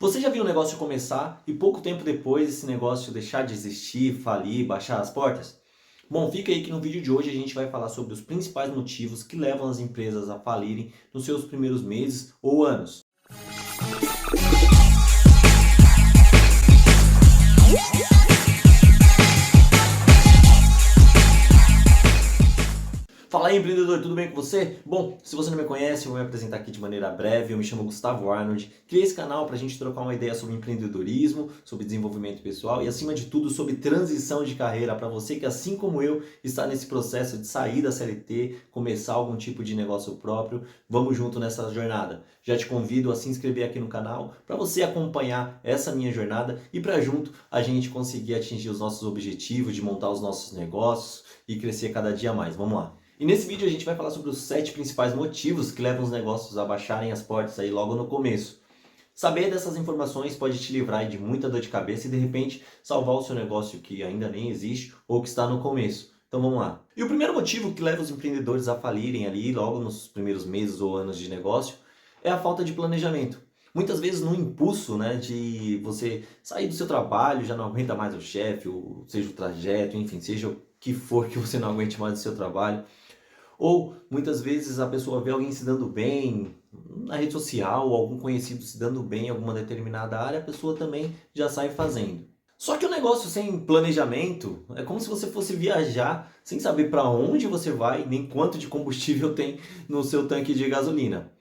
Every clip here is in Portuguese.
Você já viu um negócio começar e pouco tempo depois esse negócio deixar de existir, falir, baixar as portas? Bom, fica aí que no vídeo de hoje a gente vai falar sobre os principais motivos que levam as empresas a falirem nos seus primeiros meses ou anos. Fala aí, empreendedor, tudo bem com você? Bom, se você não me conhece, eu vou me apresentar aqui de maneira breve. Eu me chamo Gustavo Arnold. Criei esse canal para a gente trocar uma ideia sobre empreendedorismo, sobre desenvolvimento pessoal e, acima de tudo, sobre transição de carreira para você que, assim como eu, está nesse processo de sair da CLT, começar algum tipo de negócio próprio. Vamos junto nessa jornada. Já te convido a se inscrever aqui no canal para você acompanhar essa minha jornada e para junto a gente conseguir atingir os nossos objetivos de montar os nossos negócios e crescer cada dia mais. Vamos lá. E nesse vídeo a gente vai falar sobre os 7 principais motivos que levam os negócios a baixarem as portas aí logo no começo. Saber dessas informações pode te livrar de muita dor de cabeça e de repente salvar o seu negócio que ainda nem existe ou que está no começo. Então vamos lá. E o primeiro motivo que leva os empreendedores a falirem ali logo nos primeiros meses ou anos de negócio é a falta de planejamento. Muitas vezes no impulso, de você sair do seu trabalho, já não aguenta mais o chefe, ou seja o trajeto, enfim, seja o que for que você não aguente mais o seu trabalho. Ou muitas vezes a pessoa vê alguém se dando bem na rede social, ou algum conhecido se dando bem em alguma determinada área, a pessoa também já sai fazendo. Só que o negócio sem planejamento é como se você fosse viajar sem saber para onde você vai, nem quanto de combustível tem no seu tanque de gasolina.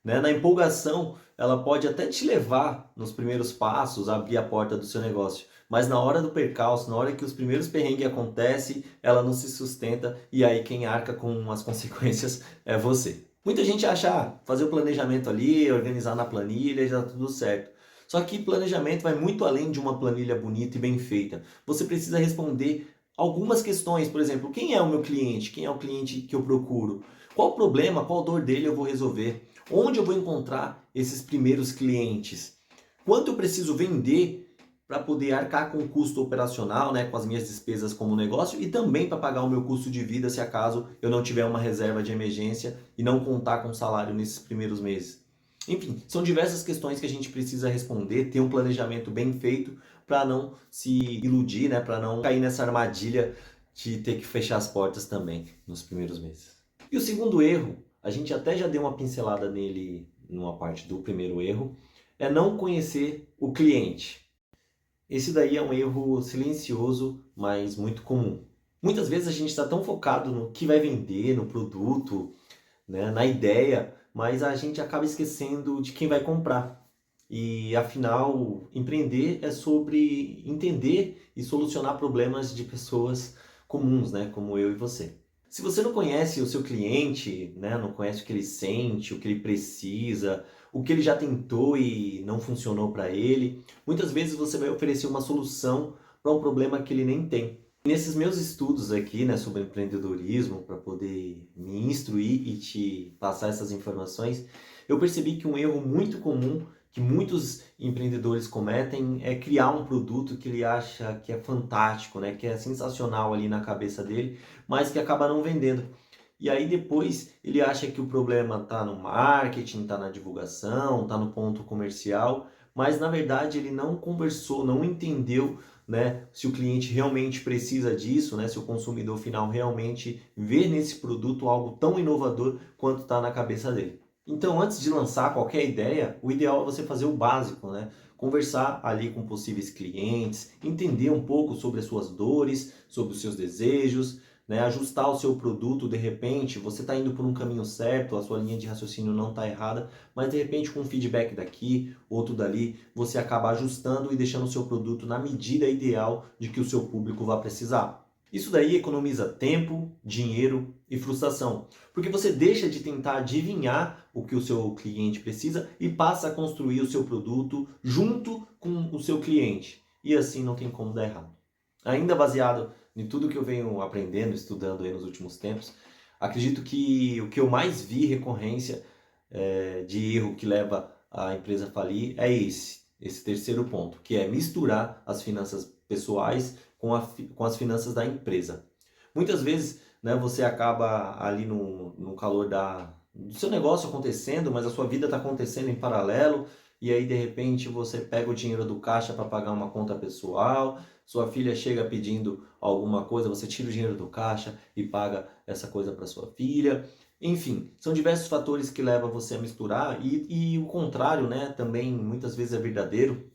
Na empolgação, ela pode até te levar nos primeiros passos a abrir a porta do seu negócio, mas na hora do percalço, na hora que os primeiros perrengues acontecem, ela não se sustenta e aí quem arca com as consequências é você. Muita gente acha, fazer o planejamento ali, organizar na planilha e já tá tudo certo. Só que planejamento vai muito além de uma planilha bonita e bem feita. Você precisa responder algumas questões, por exemplo, quem é o meu cliente? Quem é o cliente que eu procuro? Qual o problema, qual dor dele eu vou resolver? Onde eu vou encontrar esses primeiros clientes? Quanto eu preciso vender para poder arcar com o custo operacional, com as minhas despesas como negócio e também para pagar o meu custo de vida se acaso eu não tiver uma reserva de emergência e não contar com salário nesses primeiros meses. Enfim, são diversas questões que a gente precisa responder, ter um planejamento bem feito para não se iludir, para não cair nessa armadilha de ter que fechar as portas também nos primeiros meses. E o segundo erro, a gente até já deu uma pincelada nele numa parte do primeiro erro, é não conhecer o cliente. Esse daí é um erro silencioso, mas muito comum. Muitas vezes a gente está tão focado no que vai vender, no produto, na ideia, mas a gente acaba esquecendo de quem vai comprar. E afinal, empreender é sobre entender e solucionar problemas de pessoas comuns, como eu e você. Se você não conhece o seu cliente, não conhece o que ele sente, o que ele precisa, o que ele já tentou e não funcionou para ele, muitas vezes você vai oferecer uma solução para um problema que ele nem tem. Nesses meus estudos aqui, sobre empreendedorismo, para poder me instruir e te passar essas informações, eu percebi que um erro muito comum que muitos empreendedores cometem é criar um produto que ele acha que é fantástico, que é sensacional ali na cabeça dele, mas que acaba não vendendo. E aí depois ele acha que o problema está no marketing, está na divulgação, está no ponto comercial, mas na verdade ele não conversou, não entendeu se o cliente realmente precisa disso, se o consumidor final realmente vê nesse produto algo tão inovador quanto está na cabeça dele. Então, antes de lançar qualquer ideia, o ideal é você fazer o básico, conversar ali com possíveis clientes, entender um pouco sobre as suas dores, sobre os seus desejos, ajustar o seu produto. De repente, você está indo por um caminho certo, a sua linha de raciocínio não está errada, mas de repente com um feedback daqui, outro dali, você acaba ajustando e deixando o seu produto na medida ideal de que o seu público vai precisar. Isso daí economiza tempo, dinheiro e frustração, porque você deixa de tentar adivinhar o que o seu cliente precisa e passa a construir o seu produto junto com o seu cliente. E assim não tem como dar errado. Ainda baseado em tudo que eu venho aprendendo, estudando aí nos últimos tempos, acredito que o que eu mais vi recorrência de erro que leva a empresa a falir é esse terceiro ponto, que é misturar as finanças pessoais com as finanças da empresa. Muitas vezes você acaba ali no calor do seu negócio acontecendo, mas a sua vida está acontecendo em paralelo e aí de repente você pega o dinheiro do caixa para pagar uma conta pessoal, sua filha chega pedindo alguma coisa, você tira o dinheiro do caixa e paga essa coisa para sua filha. Enfim, são diversos fatores que levam você a misturar e o contrário, né, também muitas vezes é verdadeiro.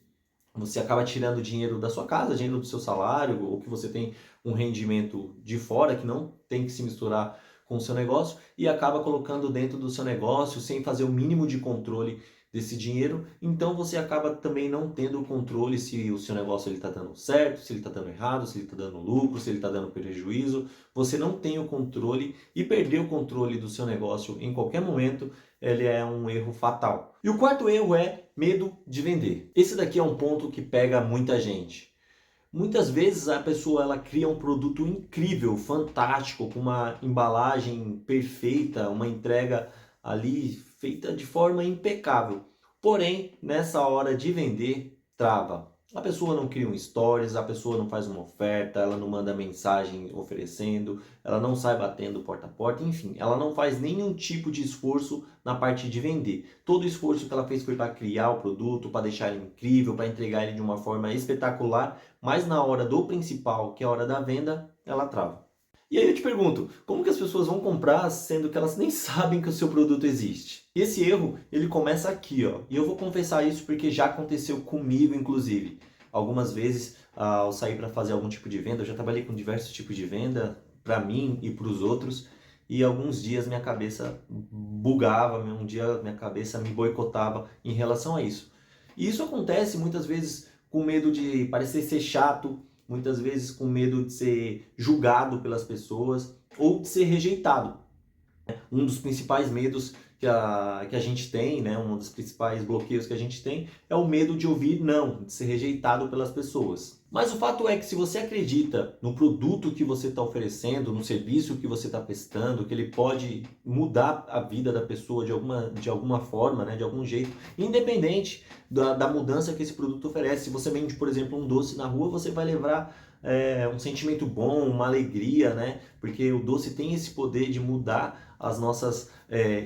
Você acaba tirando dinheiro da sua casa, dinheiro do seu salário, ou que você tem um rendimento de fora que não tem que se misturar com o seu negócio e acaba colocando dentro do seu negócio sem fazer o mínimo de controle desse dinheiro. Então você acaba também não tendo o controle se o seu negócio está dando certo, se ele está dando errado, se ele está dando lucro, se ele está dando prejuízo. Você não tem o controle e perder o controle do seu negócio em qualquer momento, ele é um erro fatal. E o quarto erro é medo de vender. Esse daqui é um ponto que pega muita gente. Muitas vezes a pessoa ela cria um produto incrível, fantástico, com uma embalagem perfeita, uma entrega ali feita de forma impecável. Porém, nessa hora de vender, trava. A pessoa não cria um stories, a pessoa não faz uma oferta, ela não manda mensagem oferecendo, ela não sai batendo porta a porta, enfim, ela não faz nenhum tipo de esforço na parte de vender. Todo o esforço que ela fez foi para criar o produto, para deixar ele incrível, para entregar ele de uma forma espetacular, mas na hora do principal, que é a hora da venda, ela trava. E aí eu te pergunto, como que as pessoas vão comprar sendo que elas nem sabem que o seu produto existe? E esse erro, ele começa aqui, ó. E eu vou confessar isso porque já aconteceu comigo, inclusive. Algumas vezes, ao sair para fazer algum tipo de venda, eu já trabalhei com diversos tipos de venda, para mim e para os outros, e alguns dias minha cabeça bugava, um dia minha cabeça me boicotava em relação a isso. E isso acontece muitas vezes com medo de parecer ser chato, muitas vezes com medo de ser julgado pelas pessoas ou de ser rejeitado. Um dos principais medos que a gente tem, né, um dos principais bloqueios que a gente tem é o medo de ouvir não, de ser rejeitado pelas pessoas. Mas o fato é que se você acredita no produto que você está oferecendo, no serviço que você está prestando, que ele pode mudar a vida da pessoa de alguma forma, né, de algum jeito, independente da mudança que esse produto oferece. Se você vende, por exemplo, um doce na rua, você vai levar um sentimento bom, uma alegria, né? Porque o doce tem esse poder de mudar as nossas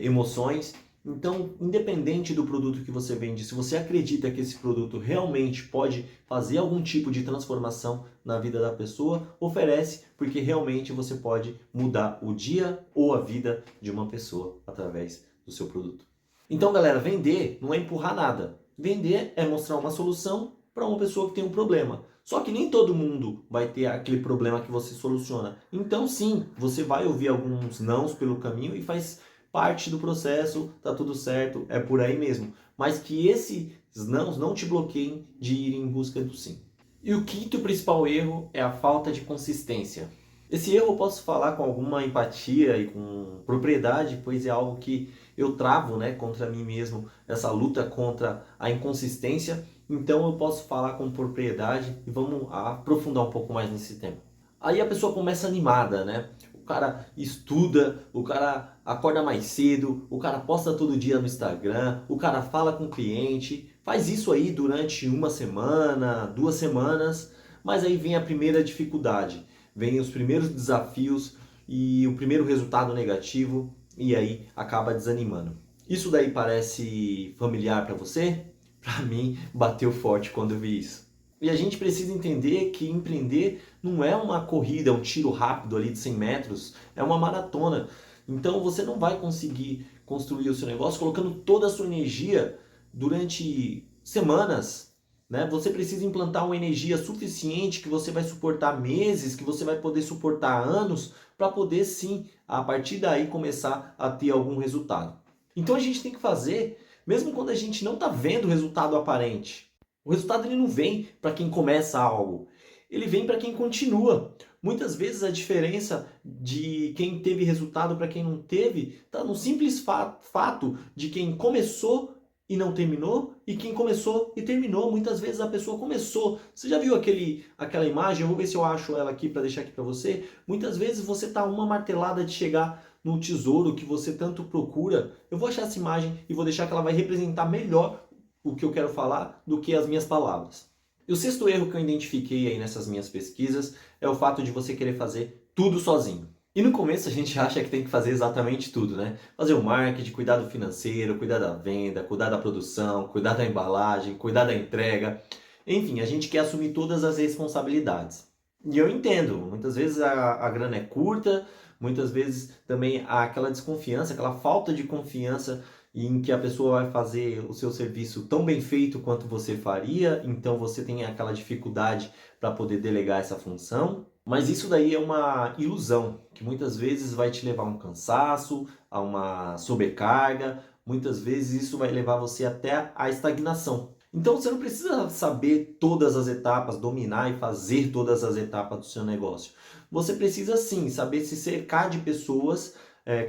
emoções. Então, independente do produto que você vende, se você acredita que esse produto realmente pode fazer algum tipo de transformação na vida da pessoa, oferece, porque realmente você pode mudar o dia ou a vida de uma pessoa através do seu produto. Então, galera, vender não é empurrar nada. Vender é mostrar uma solução para uma pessoa que tem um problema. Só que nem todo mundo vai ter aquele problema que você soluciona. Então, sim, você vai ouvir alguns nãos pelo caminho e faz parte do processo, tá tudo certo, é por aí mesmo. Mas que esses nãos não te bloqueiem de ir em busca do sim. E o quinto principal erro é a falta de consistência. Esse erro eu posso falar com alguma empatia e com propriedade, pois é algo que eu travo, né, contra mim mesmo, essa luta contra a inconsistência. Então eu posso falar com propriedade e vamos aprofundar um pouco mais nesse tema. Aí a pessoa começa animada, né? O cara estuda, o cara acorda mais cedo, o cara posta todo dia no Instagram, o cara fala com o cliente, faz isso aí durante uma semana, 2 semanas, mas aí vem a primeira dificuldade, vem os primeiros desafios e o primeiro resultado negativo e aí acaba desanimando. Isso daí parece familiar para você? Para mim, bateu forte quando eu vi isso. E a gente precisa entender que empreender não é uma corrida, um tiro rápido ali de 100 metros, é uma maratona. Então você não vai conseguir construir o seu negócio colocando toda a sua energia durante semanas, né? Você precisa implantar uma energia suficiente que você vai suportar meses, que você vai poder suportar anos, para poder sim, a partir daí, começar a ter algum resultado. Então a gente tem que fazer, mesmo quando a gente não está vendo o resultado aparente. O resultado ele não vem para quem começa algo, ele vem para quem continua. Muitas vezes a diferença de quem teve resultado para quem não teve está no simples fato de quem começou e não terminou e quem começou e terminou. Muitas vezes a pessoa começou. Você já viu aquela imagem? Eu vou ver se eu acho ela aqui para deixar aqui para você. Muitas vezes você está uma martelada de chegar no tesouro que você tanto procura. Eu vou achar essa imagem e vou deixar que ela vai representar melhor o que eu quero falar do que as minhas palavras. E o sexto erro que eu identifiquei aí nessas minhas pesquisas é o fato de você querer fazer tudo sozinho. E no começo a gente acha que tem que fazer exatamente tudo, né? Fazer o marketing, cuidar do financeiro, cuidar da venda, cuidar da produção, cuidar da embalagem, cuidar da entrega. Enfim, a gente quer assumir todas as responsabilidades. E eu entendo, muitas vezes a grana é curta, muitas vezes também há aquela desconfiança, aquela falta de confiança em que a pessoa vai fazer o seu serviço tão bem feito quanto você faria, então você tem aquela dificuldade para poder delegar essa função. Mas isso daí é uma ilusão, que muitas vezes vai te levar a um cansaço, a uma sobrecarga, muitas vezes isso vai levar você até a estagnação. Então você não precisa saber todas as etapas, dominar e fazer todas as etapas do seu negócio. Você precisa sim saber se cercar de pessoas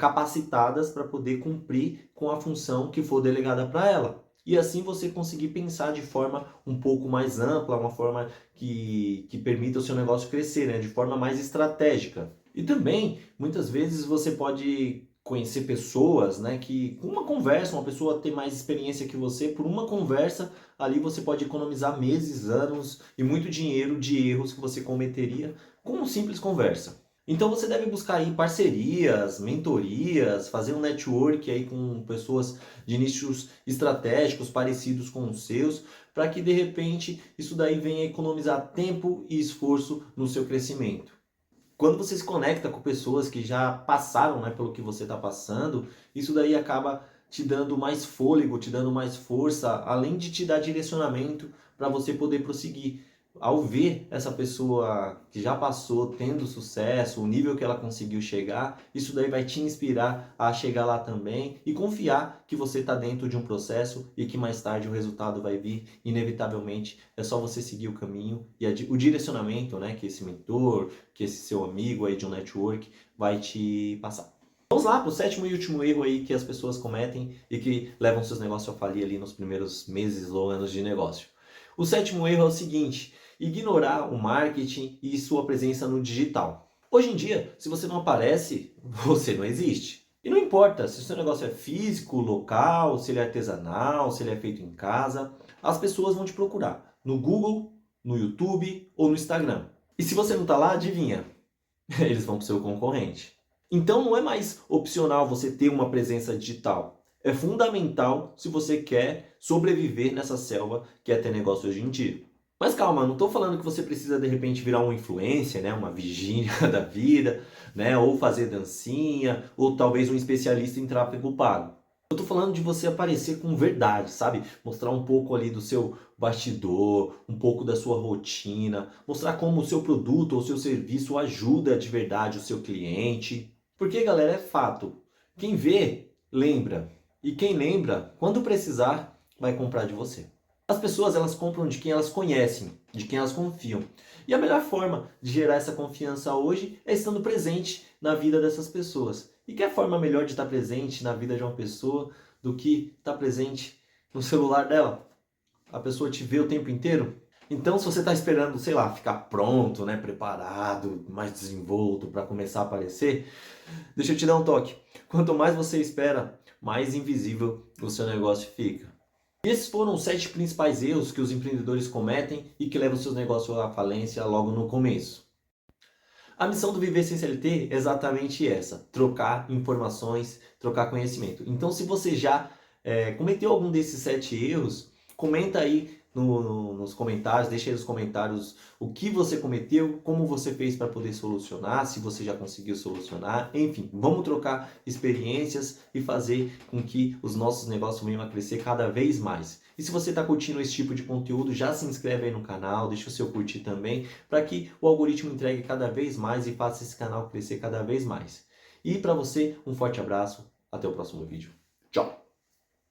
capacitadas para poder cumprir com a função que for delegada para ela. E assim você conseguir pensar de forma um pouco mais ampla, uma forma que permita o seu negócio crescer, né? De forma mais estratégica. E também, muitas vezes, você pode conhecer pessoas, né, que com uma conversa, uma pessoa tem mais experiência que você, por uma conversa, ali você pode economizar meses, anos e muito dinheiro de erros que você cometeria com uma simples conversa. Então você deve buscar aí parcerias, mentorias, fazer um network aí com pessoas de nichos estratégicos parecidos com os seus, para que de repente isso daí venha economizar tempo e esforço no seu crescimento. Quando você se conecta com pessoas que já passaram, né, pelo que você está passando, isso daí acaba te dando mais fôlego, te dando mais força, além de te dar direcionamento para você poder prosseguir. Ao ver essa pessoa que já passou tendo sucesso, o nível que ela conseguiu chegar, isso daí vai te inspirar a chegar lá também e confiar que você está dentro de um processo e que mais tarde o resultado vai vir inevitavelmente. É só você seguir o caminho e o direcionamento, né, que esse mentor, que esse seu amigo aí de um network vai te passar. Vamos lá para o sétimo e último erro aí que as pessoas cometem e que levam seus negócios a falir ali nos primeiros meses ou anos de negócio. O sétimo erro é o seguinte: ignorar o marketing e sua presença no digital. Hoje em dia, se você não aparece, você não existe. E não importa se o seu negócio é físico, local, se ele é artesanal, se ele é feito em casa, as pessoas vão te procurar no Google, no YouTube ou no Instagram. E se você não está lá, adivinha? Eles vão para o seu concorrente. Então não é mais opcional você ter uma presença digital. É fundamental se você quer sobreviver nessa selva que é ter negócio hoje em dia. Mas calma, não estou falando que você precisa de repente virar um influencer, né, uma Virgínia da vida, né, ou fazer dancinha, ou talvez um especialista em tráfego pago. Eu estou falando de você aparecer com verdade, sabe? Mostrar um pouco ali do seu bastidor, um pouco da sua rotina, mostrar como o seu produto ou o seu serviço ajuda de verdade o seu cliente. Porque, galera, é fato. Quem vê, lembra. E quem lembra, quando precisar, vai comprar de você. As pessoas, elas compram de quem elas conhecem, de quem elas confiam. E a melhor forma de gerar essa confiança hoje é estando presente na vida dessas pessoas. E que forma melhor de estar presente na vida de uma pessoa do que estar presente no celular dela? A pessoa te vê o tempo inteiro? Então, se você está esperando, sei lá, ficar pronto, né, preparado, mais desenvolto para começar a aparecer, deixa eu te dar um toque. Quanto mais você espera, mais invisível o seu negócio fica. E esses foram os 7 principais erros que os empreendedores cometem e que levam seus negócios à falência logo no começo. A missão do Viver Sem CLT é exatamente essa: trocar informações, trocar conhecimento. Então, se você já cometeu algum desses 7 erros, comenta aí nos comentários, deixa aí nos comentários o que você cometeu, como você fez para poder solucionar, se você já conseguiu solucionar. Enfim, vamos trocar experiências e fazer com que os nossos negócios venham a crescer cada vez mais. E se você está curtindo esse tipo de conteúdo, já se inscreve aí no canal, deixa o seu curtir também, para que o algoritmo entregue cada vez mais e faça esse canal crescer cada vez mais. E para você, um forte abraço, até o próximo vídeo. Tchau!